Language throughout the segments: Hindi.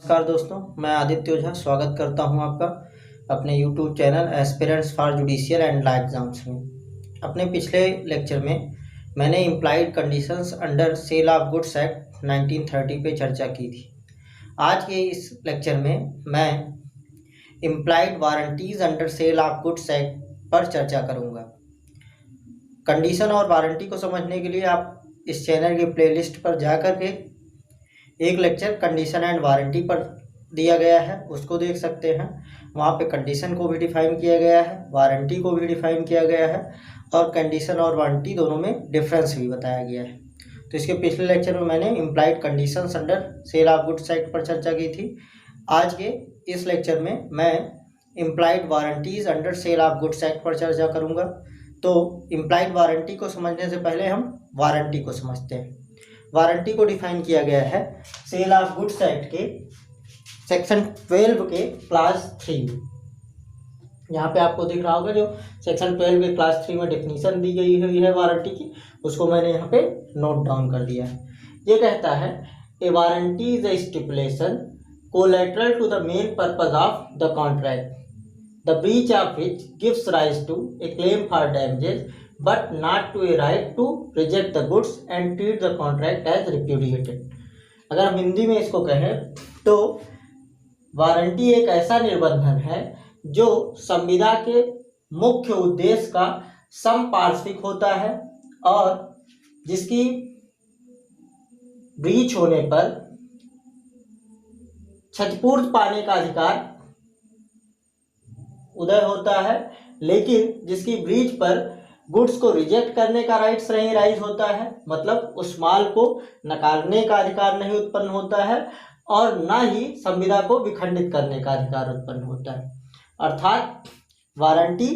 नमस्कार दोस्तों, मैं आदित्य ओझा स्वागत करता हूं आपका अपने YouTube channel aspirants for judicial and law exams में। अपने पिछले लेक्चर में मैंने implied conditions under Sale of Goods Act 1930 पे चर्चा की थी। आज के इस लेक्चर में मैं implied warranties under Sale of Goods Act पर चर्चा करूँगा। कंडीशन और वारंटी को समझने के लिए आप इस चैनल के प्लेलिस्ट पर जा कर के एक लेक्चर कंडीशन एंड वारंटी पर दिया गया है, उसको देख सकते हैं। वहाँ पे कंडीशन को भी डिफाइन किया गया है, वारंटी को भी डिफाइन किया गया है और कंडीशन और वारंटी दोनों में डिफरेंस भी बताया गया है। तो इसके पिछले लेक्चर में मैंने implied conditions under Sale of Goods Act पर चर्चा की थी। आज के इस लेक्चर में मैं implied warranties under Sale of Goods Act पर चर्चा करूँगा। तो इम्प्लाइड वारंटी को समझने से पहले हम वारंटी को समझते हैं। वारंटी को डिफाइन किया गया है सेल ऑफ गुड्स एक्ट के सेक्शन 12 के क्लास 3 में। यहाँ पे आपको दिख रहा होगा जो सेक्शन 12 के क्लास 3 में डेफिनेशन दी गई हुई है वारंटी की, उसको मैंने यहाँ पे नोट डाउन कर दिया है। ये कहता है a warranty is a stipulation collateral to the main purpose of the contract the breach of which gives rise to a claim for damages but not to a right to reject the goods and treat the contract as repudiated। अगर हम हिंदी में इसको कहें तो वारंटी एक ऐसा निर्बंधन है जो संविदा के मुख्य उद्देश्य का समपार्श्विक होता है और जिसकी ब्रीच होने पर क्षतिपूर्ति पाने का अधिकार उदय होता है, लेकिन जिसकी ब्रीच पर गुड्स को रिजेक्ट करने का राइट्स नहीं राइज होता है, मतलब उस माल को नकारने का अधिकार नहीं उत्पन्न होता है और ना ही संविदा को विखंडित करने का अधिकार उत्पन्न होता है। अर्थात वारंटी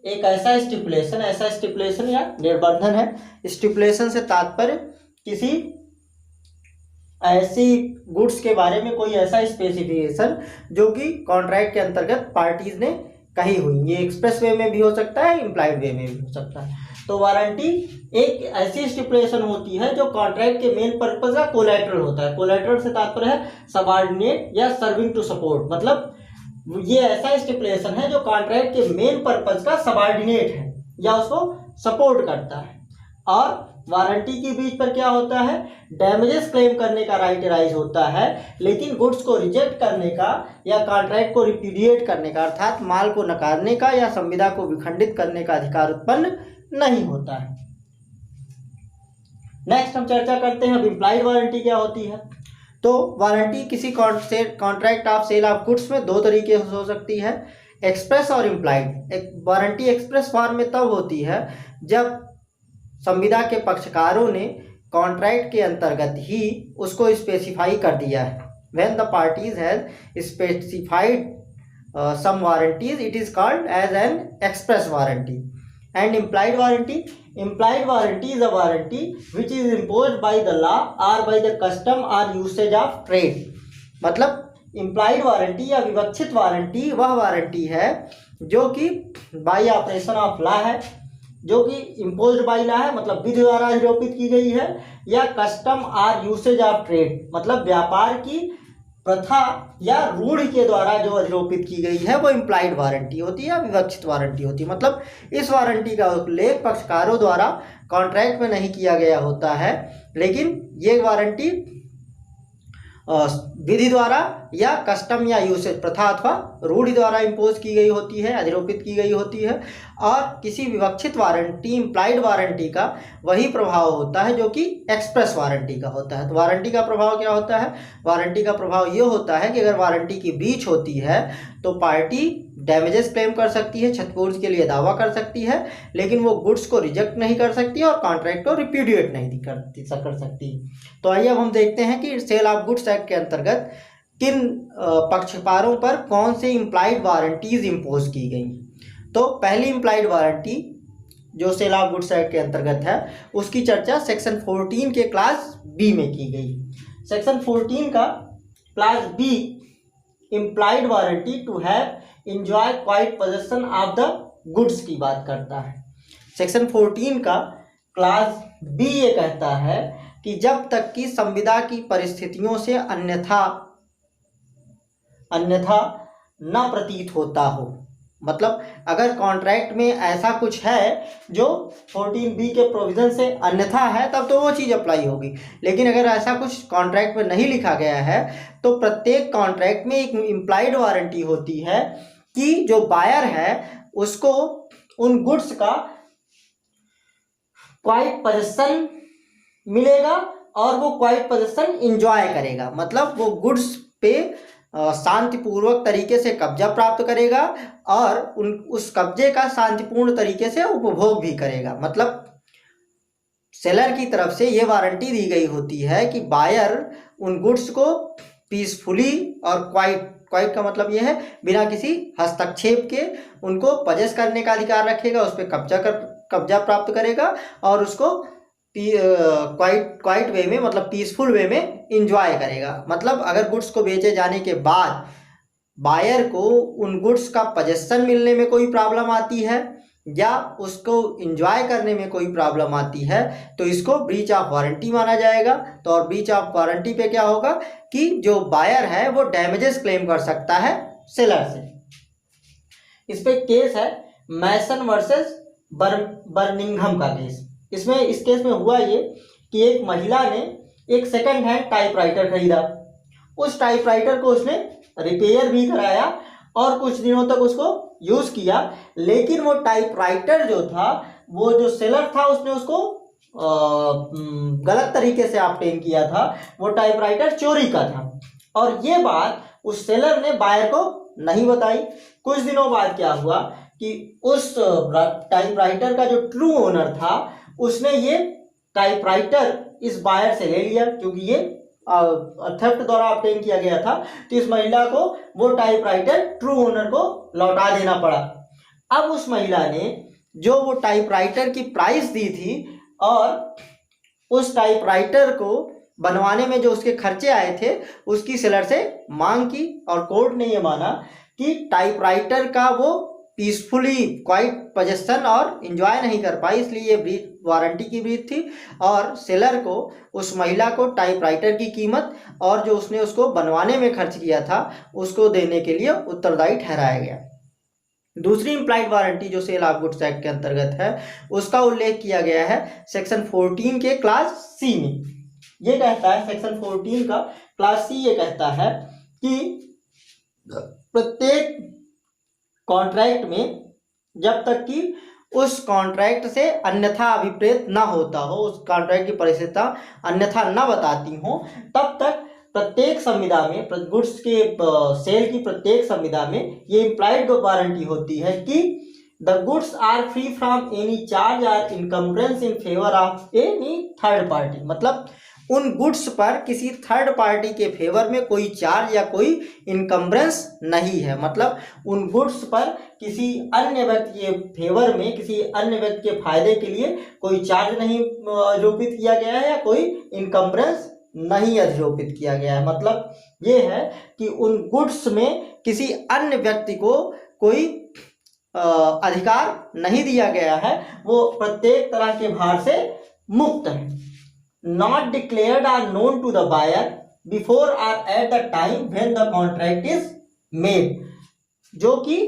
एक ऐसा स्टिपुलेशन या निर्बंधन है। स्टिपुलेशन से तात्पर्य किसी ऐसी गुड्स के बारे में कोई ऐसा स्पेसिफिकेशन जो कि कॉन्ट्रैक्ट के अंतर्गत पार्टीज ने कही हुई। ये एक्सप्रेस वे में भी हो सकता है, इम्प्लाइड वे में भी हो सकता है। तो वारंटी एक ऐसी स्टिपुलेशन होती है जो कॉन्ट्रैक्ट के मेन पर्पस का कोलैटरल होता है। कोलैटरल से तात्पर्य है सबऑर्डिनेट या सर्विंग टू सपोर्ट, मतलब ये ऐसा स्टिपुलेशन है जो कॉन्ट्रैक्ट के मेन पर्पस का सबऑर्डिनेट है या उसको सपोर्ट करता है। और वारंटी की बीच पर क्या होता है, डैमेजेस क्लेम करने का राइट राइज होता है, लेकिन गुड्स को रिजेक्ट करने का या कॉन्ट्रैक्ट को रिप्यूडिएट करने का अर्थात माल को नकारने का या संविदा को विखंडित करने का अधिकार उत्पन्न नहीं होता है। नेक्स्ट हम चर्चा करते हैं अब इम्प्लाइड वारंटी क्या होती है। तो वारंटी किसी contract of sale of goods में दो तरीके से हो सकती है, एक्सप्रेस और इम्प्लाइड। एक वारंटी एक्सप्रेस फॉर्म में तब होती है जब संविदा के पक्षकारों ने कॉन्ट्रैक्ट के अंतर्गत ही उसको स्पेसिफाई कर दिया है। When the parties has specified some warranties it is called as an express warranty. And implied warranty is a warranty which is imposed by the law और बाय द कस्टम और यूसेज ऑफ ट्रेड। मतलब इम्प्लाइड वारंटी या विवक्षित वारंटी वह वारंटी है जो कि बाय ऑपरेशन ऑफ लॉ है, जो कि इम्पोज्ड बाय लॉ है, मतलब विधि द्वारा आरोपित की गई है, या कस्टम और यूसेज ऑफ ट्रेड, मतलब व्यापार की प्रथा या रूढ़ि के द्वारा जो आरोपित की गई है वो इम्प्लाइड वारंटी होती है या विवक्षित वारंटी होती है। मतलब इस वारंटी का उल्लेख पक्षकारों द्वारा कॉन्ट्रैक्ट में नहीं किया गया होता है, लेकिन ये वारंटी विधि द्वारा या कस्टम या यूसेज प्रथा अथवा रूढ़ि द्वारा इम्पोज की गई होती है, अधिरोपित की गई होती है। और किसी विवक्षित वारंटी इम्प्लाइड वारंटी का वही प्रभाव होता है जो कि एक्सप्रेस वारंटी का होता है। तो वारंटी का प्रभाव क्या होता है, वारंटी का प्रभाव ये होता है कि अगर वारंटी की ब्रीच होती है तो पार्टी डैमेजेस क्लेम कर सकती है, क्षतिपूर्ति के लिए दावा कर सकती है, लेकिन वो गुड्स को रिजेक्ट नहीं कर सकती और कॉन्ट्रैक्ट को रिप्यूडिएट नहीं कर सकती। तो आइए अब हम देखते हैं कि सेल ऑफ गुड्स एक्ट के अंतर्गत किन पक्षकारों पर कौन से इम्प्लाइड वारंटीज इम्पोज की गई। तो पहली इम्प्लाइड वारंटी जो सेल ऑफ गुड्स एक्ट के अंतर्गत है उसकी चर्चा सेक्शन 14 के क्लास बी में की गई। सेक्शन 14 का class B implied warranty to have enjoy quite possession of the goods की बात करता है। सेक्शन 14 का क्लास बी ये कहता है कि जब तक कि संविदा की परिस्थितियों से अन्यथा न प्रतीत होता हो। मतलब अगर कॉन्ट्रैक्ट में ऐसा कुछ है जो 14B के प्रोविजन से अन्यथा है तब तो वो चीज़ अप्लाई होगी, लेकिन अगर ऐसा कुछ कॉन्ट्रैक्ट में नहीं लिखा गया है तो प्रत्येक कॉन्ट्रैक्ट में एक इम्प्लाइड वारंटी होती है कि जो बायर है उसको उन गुड्स का क्वाइट पोजीशन मिलेगा और वो क्वाइट पोजीशन इंजॉय करेगा। मतलब वो गुड्स पे शांतिपूर्वक तरीके से कब्जा प्राप्त करेगा और उस कब्जे का शांतिपूर्ण तरीके से उपभोग भी करेगा। मतलब सेलर की तरफ से ये वारंटी दी गई होती है कि बायर उन गुड्स को पीसफुली और क्वाइट का मतलब ये है बिना किसी हस्तक्षेप के उनको पजेस करने का अधिकार रखेगा, उस पर कब्जा प्राप्त करेगा और उसको क्वाइट वे में मतलब पीसफुल वे में इंजॉय करेगा। मतलब अगर गुड्स को बेचे जाने के बाद बायर को उन गुड्स का पोजेशन मिलने में कोई प्रॉब्लम आती है या उसको इंजॉय करने में कोई प्रॉब्लम आती है तो इसको ब्रीच ऑफ वारंटी माना जाएगा। तो और ब्रीच ऑफ वारंटी पे क्या होगा कि जो बायर है वो डैमेजेस क्लेम कर सकता है सेलर से। इस पे केस है मैसन वर्सेस बर्मिंघम का केस। इस केस में हुआ ये कि एक महिला ने एक सेकंड हैंड टाइपराइटर खरीदा। उस टाइपराइटर को उसने रिपेयर भी कराया और कुछ दिनों तक उसको यूज किया, लेकिन वो टाइपराइटर जो था वो जो सेलर था उसने उसको गलत तरीके से ऑब्टेन किया था। वो टाइपराइटर चोरी का था और ये बात उस सेलर ने बायर को नहीं बताई। कुछ दिनों बाद क्या हुआ कि उस टाइपराइटर का जो ट्रू ओनर था उसने ये टाइपराइटर इस बायर से ले लिया, क्योंकि ये थेफ्ट द्वारा ऑब्टेन किया गया था। तो इस महिला को वो टाइपराइटर ट्रू ओनर को लौटा देना पड़ा। अब उस महिला ने जो वो टाइपराइटर की प्राइस दी थी और उस टाइपराइटर को बनवाने में जो उसके खर्चे आए थे उसकी सेलर से मांग की और कोर्ट ने ये माना कि टाइपराइटर का वो पीसफुली क्वाइट पोजेशन और इंजॉय नहीं कर पाई, इसलिए ये वारंटी की ब्रीच थी और सेलर को उस महिला को टाइपराइटर की कीमत और जो उसने उसको बनवाने में खर्च किया था उसको देने के लिए उत्तरदायी ठहराया गया। दूसरी इम्प्लाइड वारंटी जो सेल ऑफ गुड्स एक्ट के अंतर्गत है उसका उल्लेख किया गया है सेक्शन 14 के क्लास सी में। ये कहता है सेक्शन 14 का क्लास सी ये कहता है कि प्रत्येक कॉन्ट्रैक्ट में जब तक कि उस कॉन्ट्रैक्ट से अन्यथा अभिप्रेत न होता हो, उस कॉन्ट्रैक्ट की परिस्थितियां अन्यथा न बताती हो, तब तक प्रत्येक संविदा में गुड्स के सेल की प्रत्येक संविदा में ये इम्प्लाइड वारंटी होती है कि the goods are free from any charge or encumbrance in favour of any third party. मतलब उन गुड्स पर किसी थर्ड पार्टी के फेवर में कोई चार्ज या कोई इनकम्बरेंस नहीं है। मतलब उन गुड्स पर किसी अन्य व्यक्ति के फेवर में किसी अन्य व्यक्ति के फायदे के लिए कोई चार्ज नहीं आरोपित किया गया है या कोई इनकम्बरेंस नहीं आरोपित किया गया है। मतलब ये है कि उन गुड्स में किसी अन्य व्यक्ति को कोई अधिकार नहीं दिया गया है, वो प्रत्येक तरह के भार से मुक्त है। Not declared or known to the buyer before or at the time when the contract is made। जो कि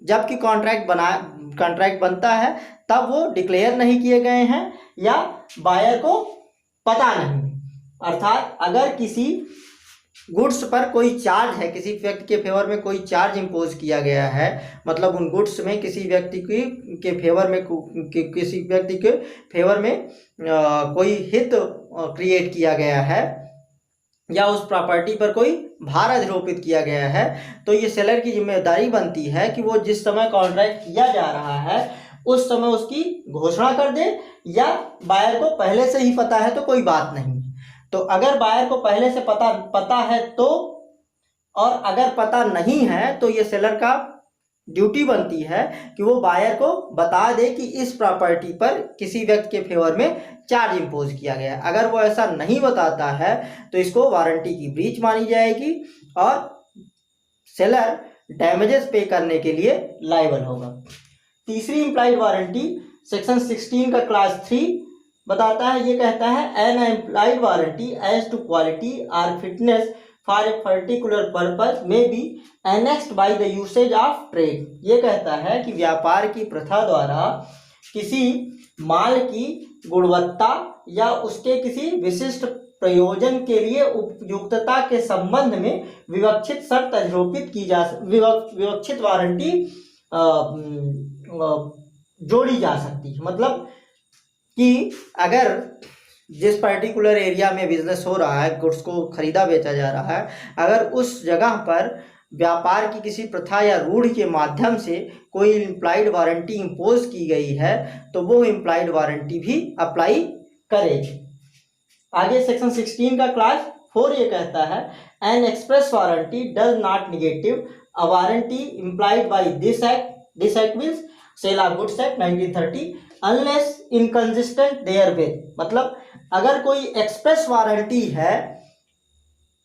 जबकि कॉन्ट्रैक्ट बनता है तब वो डिक्लेयर नहीं किए गए हैं या बायर को पता नहीं। अर्थात अगर किसी गुड्स पर कोई चार्ज है, किसी व्यक्ति के फेवर में कोई चार्ज इंपोज किया गया है, मतलब उन गुड्स में किसी व्यक्ति के फेवर में किसी व्यक्ति के फेवर में कोई हित क्रिएट किया गया है या उस प्रॉपर्टी पर कोई भार आरोपित किया गया है, तो ये सेलर की जिम्मेदारी बनती है कि वो जिस समय कॉन्ट्रैक्ट किया जा रहा है उस समय उसकी घोषणा कर दे, या बायर को पहले से ही पता है तो कोई बात नहीं। तो अगर बायर को पहले से पता है तो, और अगर पता नहीं है तो ये सेलर का ड्यूटी बनती है कि वो बायर को बता दे कि इस प्रॉपर्टी पर किसी व्यक्ति के फेवर में चार्ज इंपोज किया गया। अगर वो ऐसा नहीं बताता है तो इसको वारंटी की ब्रीच मानी जाएगी और सेलर डैमेजेस पे करने के लिए लायबल होगा। तीसरी इंप्लाइड वारंटी सेक्शन 16 का क्लास 3 बताता है, ये कहता है an employed warranty as to quality or fitness for a particular purpose may be annexed by the usage of trade. ये कहता है कि व्यापार की प्रथा द्वारा किसी माल की गुणवत्ता या उसके किसी विशिष्ट प्रयोजन के लिए उपयुक्तता के संबंध में विवक्षित शर्त आरोपित की जा विवक्षित वारंटी जोड़ी जा सकती है। मतलब कि अगर जिस पर्टिकुलर एरिया में बिजनेस हो रहा है, गुड्स को खरीदा बेचा जा रहा है, अगर उस जगह पर व्यापार की किसी प्रथा या रूढ़ के माध्यम से कोई इम्प्लाइड वारंटी इम्पोज की गई है तो वो इम्प्लाइड वारंटी भी अप्लाई करेगी। आगे सेक्शन 16 का क्लास 4 ये कहता है an express warranty does not negative a warranty implied by this act means Sale of Goods Act 1930 unless inconsistent therewith. मतलब अगर कोई एक्सप्रेस वारंटी है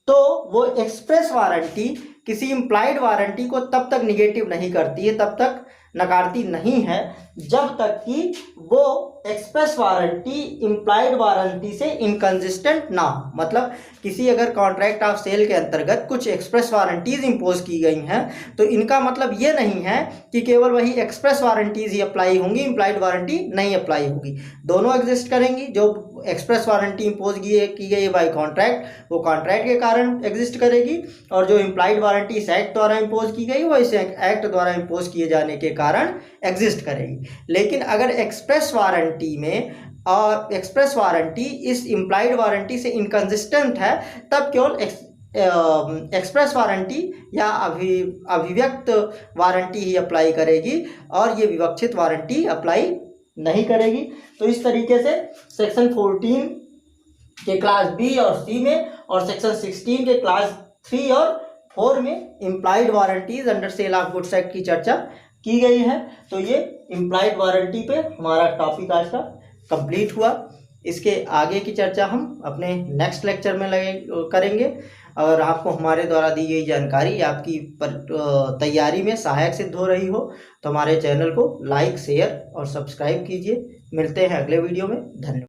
तो वो एक्सप्रेस वारंटी किसी इम्प्लाइड वारंटी को तब तक निगेटिव नहीं करती है, तब तक नकारती नहीं है जब तक कि वो एक्सप्रेस वारंटी इम्प्लाइड वारंटी से इनकंसिस्टेंट ना हो। मतलब किसी अगर कॉन्ट्रैक्ट ऑफ सेल के अंतर्गत कुछ एक्सप्रेस वारंटीज इंपोज की गई हैं तो इनका मतलब ये नहीं है कि केवल वही एक्सप्रेस वारंटीज ही अप्लाई होंगी, इम्प्लाइड वारंटी नहीं अप्लाई होगी। दोनों एग्जिस्ट करेंगी। जो एक्सप्रेस वारंटी इंपोज की गई है बाय कॉन्ट्रैक्ट वो कॉन्ट्रैक्ट के कारण एग्जिस्ट करेगी, और जो इम्प्लाइड वारंटी इस एक्ट द्वारा इंपोज की गई वो इस एक्ट द्वारा इंपोज किए जाने के कारण एग्जिस्ट करेगी। लेकिन अगर एक्सप्रेस वारंटी में और एक्सप्रेस वारंटी इस इम्प्लाइड वारंटी से इनकंसिस्टेंट है तब केवल एक्सप्रेस वारंटी या अभिव्यक्त वारंटी ही अप्लाई करेगी और ये विवक्षित वारंटी अप्लाई नहीं करेगी। तो इस तरीके से सेक्शन 14 के क्लास बी और सी में और सेक्शन 16 के क्लास 3 और 4 में implied warranties under Sale of Goods Act की चर्चा की गई है। तो ये इम्प्लाइड वारंटी पे हमारा टॉपिक आज का कंप्लीट हुआ। इसके आगे की चर्चा हम अपने नेक्स्ट लेक्चर में करेंगे। और आपको हमारे द्वारा दी गई जानकारी आपकी तैयारी में सहायक सिद्ध हो रही हो तो हमारे चैनल को लाइक, शेयर और सब्सक्राइब कीजिए। मिलते हैं अगले वीडियो में। धन्यवाद।